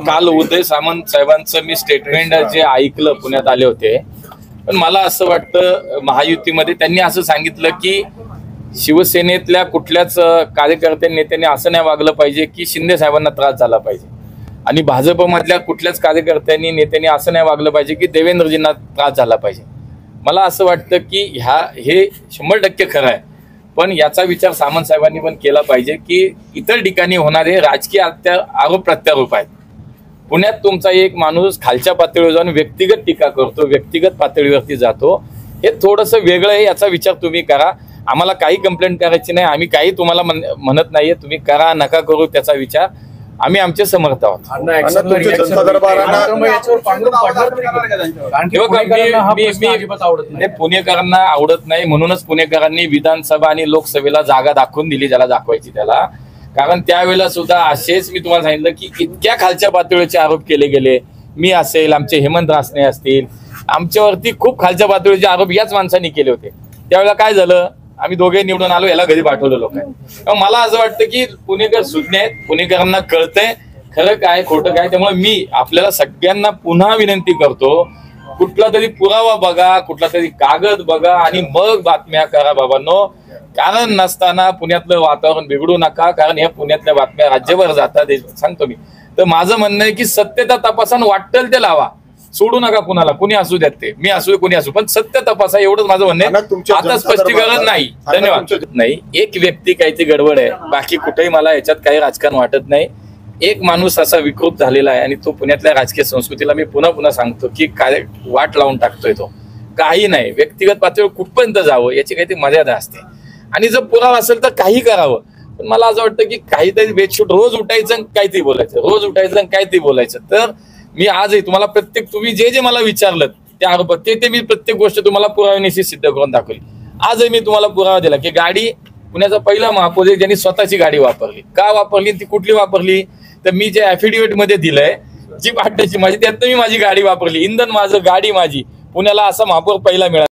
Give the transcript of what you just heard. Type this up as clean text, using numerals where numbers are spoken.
काल उदय सामंत साहेबांचं मी स्टेटमेंट जे ऐकलं, पुण्यात आले होते, पण मला असं वाटतं महायुतीमध्ये त्यांनी असं सांगितलं की शिवसेनेतल्या कुठल्याच कार्यकर्त्या नेत्यांनी असं नाही वागलं पाहिजे की शिंदे साहेबांना त्रास झाला पाहिजे, आणि भाजपमधल्या कुठल्याच कार्यकर्त्यांनी नेत्यांनी असं नाही वागलं पाहिजे की देवेंद्रजींना त्रास झाला पाहिजे. मला असं वाटतं की हे 100% खरं आहे, पण याचा विचार सामंत साहेबांनी पण केला पाहिजे की इतर ठिकाणी होणारे राजकीय आरोप प्रत्यारोप आहेत. पुण्यात तुमचा एक माणूस खालच्या पातळीवर जाऊन व्यक्तिगत टीका करतो, व्यक्तिगत पातळीवरती जातो, हे थोडंसं वेगळं आहे. याचा विचार तुम्ही करा. आम्हाला काही कंप्लेंट करायची नाही, आम्ही काही तुम्हाला म्हणत नाहीये, तुम्ही करा नका करू त्याचा विचार, आम्ही आमचे समर्थ आहोत. पुणेकरांना आवडत नाही, म्हणूनच पुणेकरांनी विधानसभा आणि लोकसभेला जागा दाखवून दिली ज्याला दाखवायची त्याला. कारण त्यावेळेला सुद्धा असेच मी तुम्हाला सांगितलं की इतक्या खालच्या पातळीचे आरोप केले गेले. मी असेल, आमचे हेमंत रासने असतील, आमच्यावरती खूप खालच्या पातळीचे आरोप याच माणसांनी केले होते. त्यावेळेला काय झालं, आम्ही दोघे निवडून आलो, याला घरी पाठवलं लोकांनी. मला असं वाटतं की पुणेकर सुज्ञ आहेत, पुणेकरांना कळतंय खरं काय खोटं काय. त्यामुळे मी आपल्याला सगळ्यांना पुन्हा विनंती करतो, कुठला तरी पुरावा बघा, कुठला तरी कागद बघा आणि मग बातम्या करा बाबांनो. कारण नसताना पुण्यातलं वातावरण बिघडू नका, कारण या पुण्यातल्या बातम्या राज्यभर जातात सांगतो मी. तर माझं म्हणणं आहे की सत्यता तपासून वाटेल ते लावा, सोडू नका कुणाला, कुणी असू द्यात, ते मी असू कोणी असू, पण सत्य तपासा, एवढंच माझं म्हणणं आहे. आता स्पष्टीकरण नाही, धन्यवाद. नाही, एक व्यक्ती काहीतरी गडबड आहे, बाकी कुठेही मला याच्यात काही राजकारण वाटत नाही. एक माणूस असा विकृत झालेला आहे आणि तो पुण्यातल्या राजकीय संस्कृतीला मी पुन्हा पुन्हा सांगतो की काय वाट लावून टाकतोय तो. काही नाही, व्यक्तिगत पातळीवर कुठपर्यंत जावं याची काहीतरी मर्यादा असते, आणि जर पुरावा असेल तर काही करावं. पण मला असं वाटतं की काहीतरी बेडशूट रोज उठायचं आणि काहीतरी बोलायचं, रोज उठायचं आणि काहीतरी बोलायचं. तर मी आजही तुम्हाला तुम्ही जे मला विचारलं त्या आरोप ते मी प्रत्येक गोष्ट तुम्हाला पुराव्यानिशी सिद्ध करून दाखवली. आजही मी तुम्हाला पुरावा दिला की गाडी, पुण्याचा पहिला महापौर ज्यांनी स्वतःची गाडी वापरली. का वापरली, ती कुठली वापरली, तर मी जे ऍफिडेव्हिट मध्ये दिलंय जी पाठवायची माझी, त्यात मी माझी गाडी वापरली, इंधन माझं, गाडी माझी. पुण्याला असा महापौर पहिला मिळाला.